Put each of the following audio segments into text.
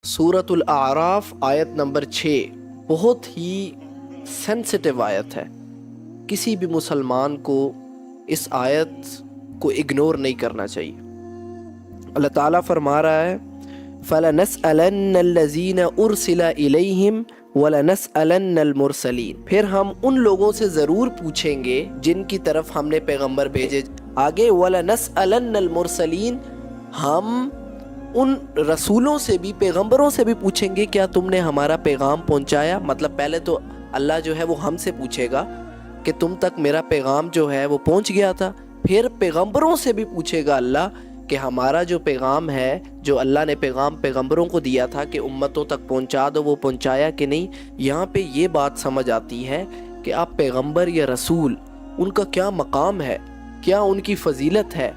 سورۃ الاعراف آیت نمبر 6 بہت ہی سینسٹیو آیت ہے. کسی بھی مسلمان کو اس آیت کو اگنور نہیں کرنا چاہیے. اللہ تعالیٰ فرما رہا ہے فَلَنَسْأَلَنَّ الَّذِينَ أُرْسِلَ إِلَيْهِمْ وَلَنَسْأَلَنَّ الْمُرْسَلِينَ. پھر ہم ان لوگوں سے ضرور پوچھیں گے جن کی طرف ہم نے پیغمبر بھیجے. آگے وَلَنَسْأَلَنَّ الْمُرْسَلِينَ، ہم ان رسولوں سے بھی پیغمبروں سے بھی پوچھیں گے کیا تم نے ہمارا پیغام پہنچایا. مطلب پہلے تو اللہ جو ہے وہ ہم سے پوچھے گا کہ تم تک میرا پیغام جو ہے وہ پہنچ گیا تھا. پھر پیغمبروں سے بھی پوچھے گا اللہ کہ ہمارا جو پیغام ہے، جو اللہ نے پیغام پیغمبروں کو دیا تھا کہ امتوں تک پہنچا دو، وہ پہنچایا کہ نہیں. یہاں پہ یہ بات سمجھ آتی ہے کہ آپ پیغمبر یا رسول، ان کا کیا مقام ہے، کیا ان کی فضیلت ہے،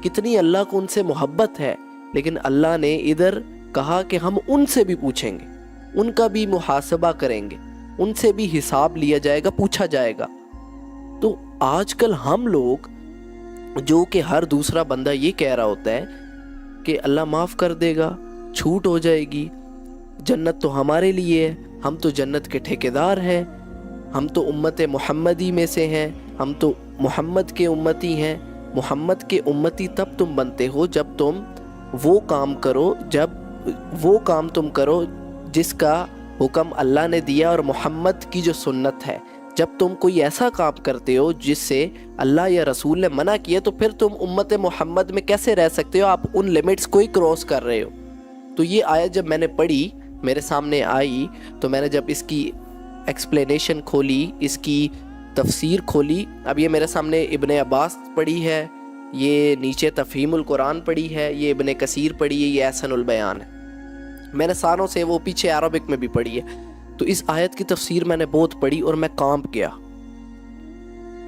کتنی اللہ کو ان سے محبت ہے. لیکن اللہ نے ادھر کہا کہ ہم ان سے بھی پوچھیں گے، ان کا بھی محاسبہ کریں گے، ان سے بھی حساب لیا جائے گا، پوچھا جائے گا. تو آج کل ہم لوگ جو کہ ہر دوسرا بندہ یہ کہہ رہا ہوتا ہے کہ اللہ معاف کر دے گا، چھوٹ ہو جائے گی، جنت تو ہمارے لیے ہے، ہم تو جنت کے ٹھیکیدار ہیں، ہم تو امت محمدی میں سے ہیں، ہم تو محمد کے امتی ہیں. محمد کے امتی تب تم بنتے ہو جب تم وہ کام تم کرو جس کا حکم اللہ نے دیا اور محمد کی جو سنت ہے. جب تم کوئی ایسا کام کرتے ہو جس سے اللہ یا رسول نے منع کیا تو پھر تم امت محمد میں کیسے رہ سکتے ہو؟ آپ ان لیمٹس کو ہی کراس کر رہے ہو. تو یہ آیت جب میں نے پڑھی، میرے سامنے آئی، تو میں نے جب اس کی ایکسپلینیشن کھولی، اس کی تفسیر کھولی. اب یہ میرے سامنے ابن عباس پڑھی ہے، یہ نیچے تفہیم القرآن پڑھی ہے، یہ ابن کثیر پڑھی ہے، یہ احسن البیان ہے. میں نے ساروں سے وہ پیچھے عربک میں بھی پڑھی ہے. تو اس آیت کی تفسیر میں نے بہت پڑھی اور میں کانپ گیا.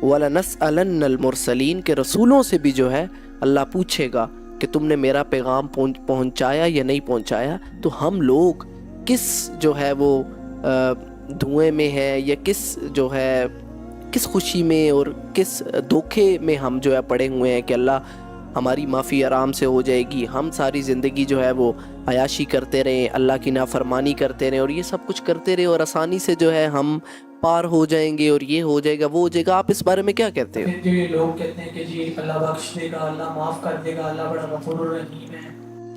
وَلَنَسْأَلَنَّ الْمُرْسَلِينَ کہ رسولوں سے بھی جو ہے اللہ پوچھے گا کہ تم نے میرا پیغام پہنچایا یا نہیں پہنچایا. تو ہم لوگ کس جو ہے وہ دھوئیں میں ہے، یا کس خوشی میں اور کس دھوکے میں ہم جو ہے پڑے ہوئے ہیں کہ اللہ ہماری معافی آرام سے ہو جائے گی، ہم ساری زندگی جو ہے وہ عیاشی کرتے رہیں، اللہ کی نافرمانی کرتے رہیں اور یہ سب کچھ کرتے رہے اور آسانی سے جو ہے ہم پار ہو جائیں گے اور یہ ہو جائے گا، وہ ہو جائے گا. آپ اس بارے میں کیا کہتے ہو؟ جی لوگ کہتے ہیں کہ جی اللہ بخش دے گا، اللہ معاف کر دے گا، اللہ بڑا غفور الرحیم ہے.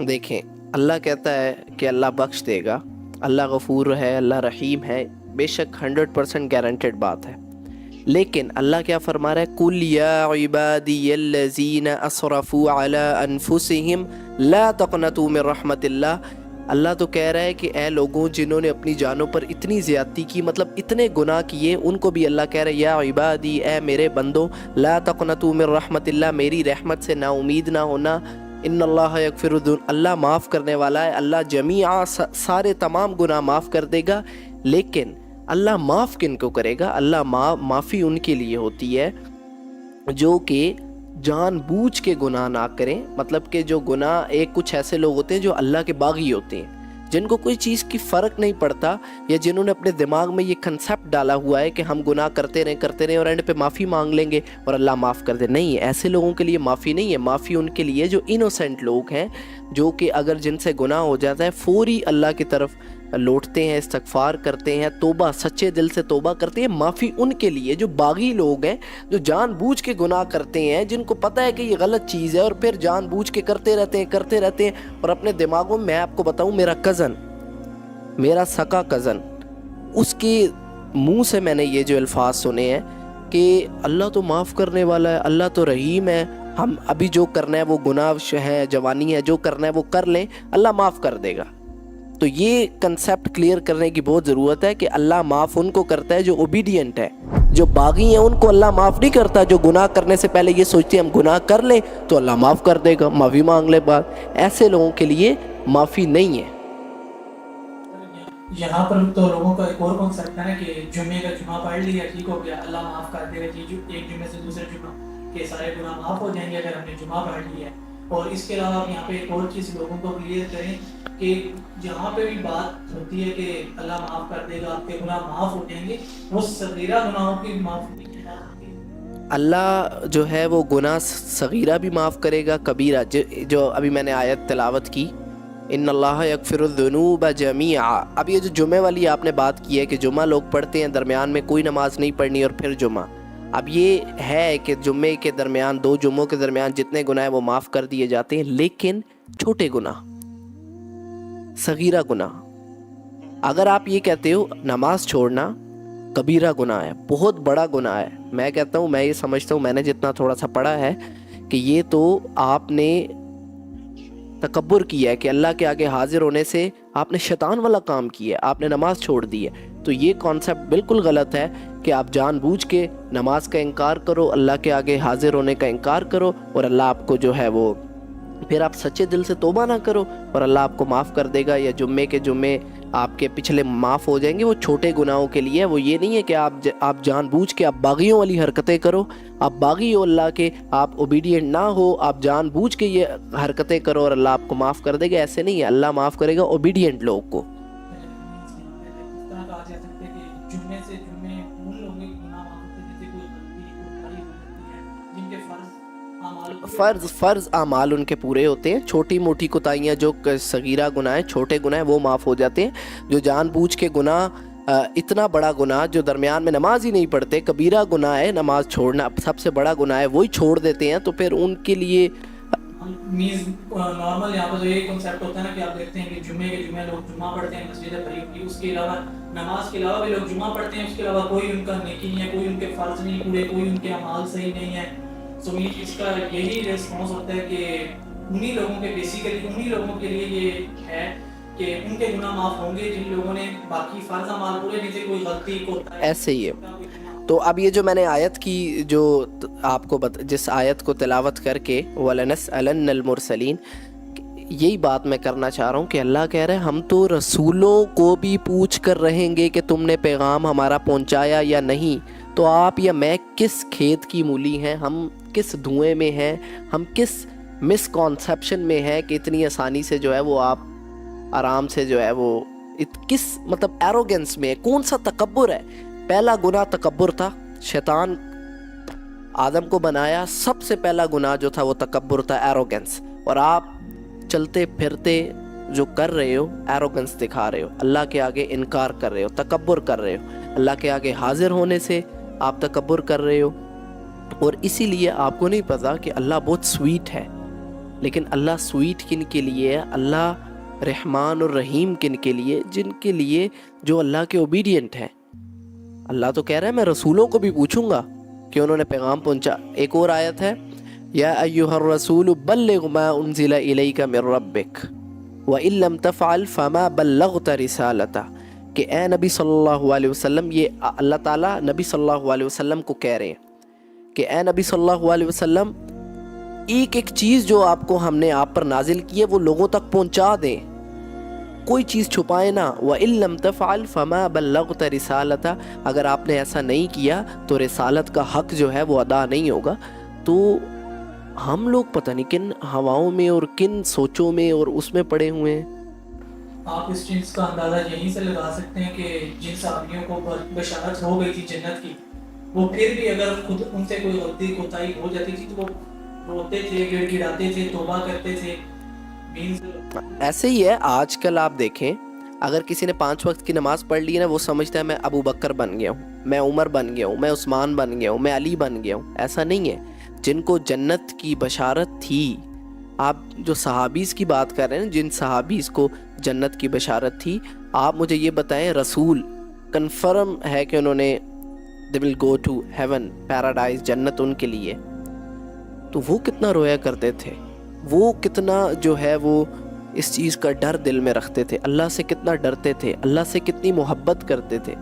دیکھیں، اللہ کہتا ہے کہ اللہ بخش دے گا، اللہ غفور ہے، اللہ رحیم ہے، بے شک 100% گارنٹیڈ بات ہے. لیکن اللہ کیا فرما رہا ہے؟ قُلْ يَا عِبَادِيَ الَّذِينَ أَسْرَفُوا عَلَىٰ أَنفُسِهِمْ لَا تَقْنَطُوا مِن رَحْمَةِ اللَّهِ. اللہ تو کہہ رہا ہے کہ اے لوگوں جنہوں نے اپنی جانوں پر اتنی زیادتی کی، مطلب اتنے گناہ کیے، ان کو بھی اللہ کہہ رہا ہے یا عبادی، اے میرے بندوں، لا تقنطوا من رحمت اللہ، میری رحمت سے نا امید نہ ہونا. ان اللہ یغفر الذنوب، اللہ معاف کرنے والا ہے، اللہ جمیعا سارے تمام گناہ معاف کر دے گا. لیکن اللہ معاف کن کو کرے گا؟ اللہ معافی ان کے لیے ہوتی ہے جو کہ جان بوجھ کے گناہ نہ کریں. مطلب کہ جو گناہ، کچھ ایسے لوگ ہوتے ہیں جو اللہ کے باغی ہوتے ہیں، جن کو کوئی چیز کی فرق نہیں پڑتا، یا جنہوں نے اپنے دماغ میں یہ کنسیپٹ ڈالا ہوا ہے کہ ہم گناہ کرتے رہیں اور اینڈ پہ معافی مانگ لیں گے اور اللہ معاف کر دے. نہیں، ایسے لوگوں کے لیے معافی نہیں ہے. معافی ان کے لیے جو انوسینٹ لوگ ہیں، جو کہ اگر جن سے گناہ ہو جاتا ہے فوری اللہ کی طرف لوٹتے ہیں، استغفار کرتے ہیں، توبہ، سچے دل سے توبہ کرتے ہیں. معافی ان کے لیے جو باغی لوگ ہیں، جو جان بوجھ کے گناہ کرتے ہیں، جن کو پتہ ہے کہ یہ غلط چیز ہے اور پھر جان بوجھ کے کرتے رہتے ہیں اور اپنے دماغوں میں آپ کو بتاؤں، میرا سکا کزن، اس کے منہ سے میں نے یہ جو الفاظ سنے ہیں کہ اللہ تو معاف کرنے والا ہے، اللہ تو رحیم ہے، ہم ابھی جو کرنا ہے وہ گناہ ہے، جوانی ہے، جو کرنا ہے وہ کر لیں، اللہ معاف کر دے گا. تو یہ کنسیپٹ کلیئر کرنے کی بہت ضرورت ہے کہ اللہ معاف ان کو کرتا ہے جو اوبیڈینٹ ہے. جو باغی ہیں ان کو اللہ معاف نہیں کرتا. جو گناہ کرنے سے پہلے یہ سوچتے ہیں ہم گناہ کر لیں تو اللہ معاف کر دے گا، معافی مانگ لے بعد. ایسے لوگوں کے لیے معافی نہیں ہے. یہاں پر تو لوگوں کا ایک اور کنسیپٹ ہے کہ جمعے کا جمعہ پڑھ لیا ٹھیک ہو گیا، اللہ معاف کر دے گا جی، ایک جمعے سے دوسرے جمعہ کے سارے گناہ معاف ہو جائیں گے اگر ہم نے جمعہ پڑھ لیا. اور اس کے علاوہ یہاں پہ ایک اور چیز لوگوں کو کلیئر کریں کہ جہاں پہ بھی بات ہوتی ہے کہ اللہ معاف کر دے گا، آپ کے گناہ معاف ہو جائیں گے، وہ صغیرہ گناہوں کی معافی کی بات ہوتی ہے. اللہ جو ہے وہ گناہ صغیرہ بھی معاف کرے گا، کبیرہ جو ابھی میں نے آیت تلاوت کی ان اللہ یغفرالذنوب جمیعا. اب یہ جو جمعے والی آپ نے بات کی ہے کہ جمعہ لوگ پڑھتے ہیں، درمیان میں کوئی نماز نہیں پڑھنی اور پھر جمعہ. اب یہ ہے کہ جمعے کے درمیان، دو جمعوں کے درمیان جتنے گناہ ہیں وہ معاف کر دیے جاتے ہیں، لیکن چھوٹے گناہ، صغیرہ گناہ. اگر آپ یہ کہتے ہو نماز چھوڑنا کبیرہ گناہ ہے، بہت بڑا گناہ ہے، میں کہتا ہوں، میں یہ سمجھتا ہوں، میں نے جتنا تھوڑا سا پڑھا ہے کہ یہ تو آپ نے تکبر کیا ہے، کہ اللہ کے آگے حاضر ہونے سے آپ نے شیطان والا کام کیا ہے، آپ نے نماز چھوڑ دی ہے. تو یہ کانسیپٹ بالکل غلط ہے کہ آپ جان بوجھ کے نماز کا انکار کرو، اللہ کے آگے حاضر ہونے کا انکار کرو، اور اللہ آپ کو جو ہے وہ، پھر آپ سچے دل سے توبہ نہ کرو اور اللہ آپ کو معاف کر دے گا، یا جمعے کے جمعے آپ کے پچھلے معاف ہو جائیں گے. وہ چھوٹے گناہوں کے لیے، وہ یہ نہیں ہے کہ آپ جان بوجھ کے آپ باغیوں والی حرکتیں کرو، آپ باغی ہو اللہ کے، آپ اوبیڈینٹ نہ ہو، آپ جان بوجھ کے یہ حرکتیں کرو اور اللہ آپ کو معاف کر دے گا. ایسے نہیں ہے، اللہ معاف کرے گا اوبیڈینٹ لوگ کو. اس طرح کہا جا سکتا ہے کہ جمعے سے جمعے ان لوگوں کے گناہ معاف ہوتے ہیں جیسے کوئی غلطی کوتاہی ہو جاتی ہے، جن کے فرض اعمال ان کے پورے ہوتے ہیں. چھوٹی موٹی کوتاہیاں جو صغیرہ گناہ ہیں، چھوٹے گناہ ہیں، وہ معاف ہو جاتے ہیں. جو جان بوجھ کے گناہ، اتنا بڑا گناہ جو درمیان میں نماز ہی نہیں پڑھتے، کبیرہ گناہ ہے نماز چھوڑنا، سب سے بڑا گناہ ہے، وہی چھوڑ دیتے ہیں، تو پھر ان کے لیے مینز نارمل یہاں پر جو یہ کنسیپٹ ہوتا ہے نا کہ آپ دیکھتے ہیں کہ جمعے کے جمعے لوگ جمعہ پڑھتے ہیں، مسجدیں بھری ہوتی ہیں، اس کے علاوہ نماز کے علاوہ بھی لوگ جمعہ پڑھتے ہیں، اس کے علاوہ کوئی ان کا نیکی نہیں ہے، کوئی ان کے فرض نہیں پورے، کوئی ان کے اعمال صحیح نہیں ہے. سو اس کا یہی ریسپانس ہوتا ہے کہ انہی لوگوں کے بیسیکلی انہی لوگوں کے لیے یہ ہے کہ ان کے گناہ معاف ہوں گے جن لوگوں نے باقی فرض اعمال پورے نہیں تھے، کوئی غلطی کوتاہی ایسے ہی ہے. تو اب یہ جو میں نے آیت کی، جو آپ کو جس آیت کو تلاوت کر کے وَلَنَسْأَلَنَّ الْمُرْسَلِينَ، یہی بات میں کرنا چاہ رہا ہوں کہ اللہ کہہ رہے ہیں ہم تو رسولوں کو بھی پوچھ کر رہیں گے کہ تم نے پیغام ہمارا پہنچایا یا نہیں. تو آپ یا میں کس کھیت کی مولی ہیں، ہم کس دھوئیں میں ہیں، ہم کس مس کانسیپشن میں ہیں کہ اتنی آسانی سے جو ہے وہ آپ آرام سے جو ہے وہ کس مطلب ایروگنس میں ہے، کون سا تکبر ہے. پہلا گناہ تکبر تھا، شیطان آدم کو بنایا، سب سے پہلا گناہ جو تھا وہ تکبر تھا، ایروگنس. اور آپ چلتے پھرتے جو کر رہے ہو ایروگنس دکھا رہے ہو، اللہ کے آگے انکار کر رہے ہو، تکبر کر رہے ہو، اللہ کے آگے حاضر ہونے سے آپ تکبر کر رہے ہو. اور اسی لیے آپ کو نہیں پتا کہ اللہ بہت سویٹ ہے. لیکن اللہ سویٹ کن کے لیے ہے؟ اللہ رحمان اور رحیم کن کے لیے؟ جن کے لیے جو اللہ کے اوبیڈینٹ ہیں. اللہ تو کہہ رہا ہے میں رسولوں کو بھی پوچھوں گا کہ انہوں نے پیغام پہنچا. ایک اور آیت ہے، یا ایھا الرسول بلغ ما انزل الیک من ربک وان لم تفعل فما بلغت رسالتہ، کہ اے نبی صلی اللہ علیہ وسلم، یہ اللہ تعالیٰ نبی صلی اللہ علیہ وسلم کو کہہ رہے ہیں کہ اے نبی صلی اللہ علیہ وسلم، ایک ایک چیز جو آپ کو ہم نے آپ پر نازل کی ہے وہ لوگوں تک پہنچا دیں، کوئی چیز چھپائے نہ. وَإِن لَمْ تَفْعَلْ فَمَا بَلَّغْتَ رِسَالَتَهُ، اگر آپ نے ایسا نہیں کیا تو رسالت کا حق جو ہے وہ ادا نہیں ہوگا. تو ہم لوگ پتہ نہیں کن ہواؤں میں اور کن سوچوں میں اور اس میں پڑے ہوئے ہیں. آپ اس چیز کا اندازہ یہیں سے لگا سکتے ہیں کہ جن صحابیوں کو بشارت ہو گئی تھی جنت کی، وہ پھر بھی اگر خود ان سے کوئی غلطی کوتاہی ہو جاتی تھی تو وہ روتے تھے، گڑ گڑاتے تھے، توبہ کرتے تھے. ایسے ہی ہے آج کل. آپ دیکھیں اگر کسی نے 5 وقت کی نماز پڑھ لی ہے نا، وہ سمجھتا ہے میں ابو بکر بن گیا ہوں، میں عمر بن گیا ہوں، میں عثمان بن گیا ہوں، میں علی بن گیا ہوں. ایسا نہیں ہے. جن کو جنت کی بشارت تھی، آپ جو صحابیز کی بات کر رہے ہیں، جن صحابیز کو جنت کی بشارت تھی، آپ مجھے یہ بتائیں رسول کنفرم ہے کہ انہوں نے they will go to heaven، paradise, جنت ان کے لیے. تو وہ کتنا رویا کرتے تھے، وہ کتنا جو ہے وہ اس چیز کا ڈر دل میں رکھتے تھے، اللہ سے کتنا ڈرتے تھے، اللہ سے کتنی محبت کرتے تھے،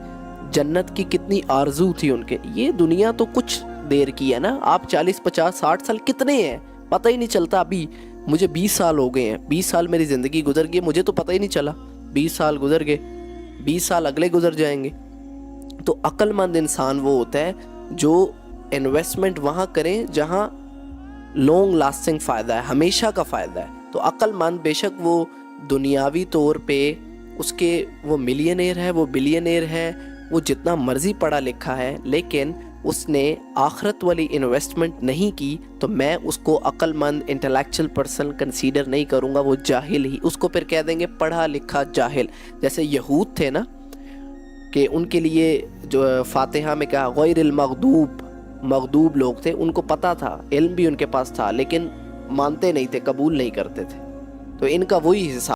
جنت کی کتنی آرزو تھی ان کے. یہ دنیا تو کچھ دیر کی ہے نا. آپ 40 50 60 سال کتنے ہیں پتہ ہی نہیں چلتا. ابھی مجھے 20 سال ہو گئے ہیں، 20 سال میری زندگی گزر گئی، مجھے تو پتہ ہی نہیں چلا. 20 سال گزر گئے، 20 سال اگلے گزر جائیں گے. تو عقل مند انسان وہ ہوتا ہے جو انویسٹمنٹ وہاں کریں جہاں لانگ لاسٹنگ فائدہ ہے، ہمیشہ کا فائدہ ہے. تو عقل مند بے شک وہ دنیاوی طور پہ اس کے وہ ملینئر ہے، وہ بلینئر ہے، وہ جتنا مرضی پڑھا لکھا ہے، لیکن اس نے آخرت والی انویسٹمنٹ نہیں کی تو میں اس کو عقل مند انٹلیکچوئل پرسن کنسیڈر نہیں کروں گا، وہ جاہل ہی، اس کو پھر کہہ دیں گے پڑھا لکھا جاہل. جیسے یہود تھے نا کہ ان کے لیے جو فاتحہ میں کہا غیر المغضوب، مغضوب لوگ تھے، ان کو پتہ تھا، علم بھی ان کے پاس تھا، لیکن مانتے نہیں تھے، قبول نہیں کرتے تھے. تو ان کا وہی حساب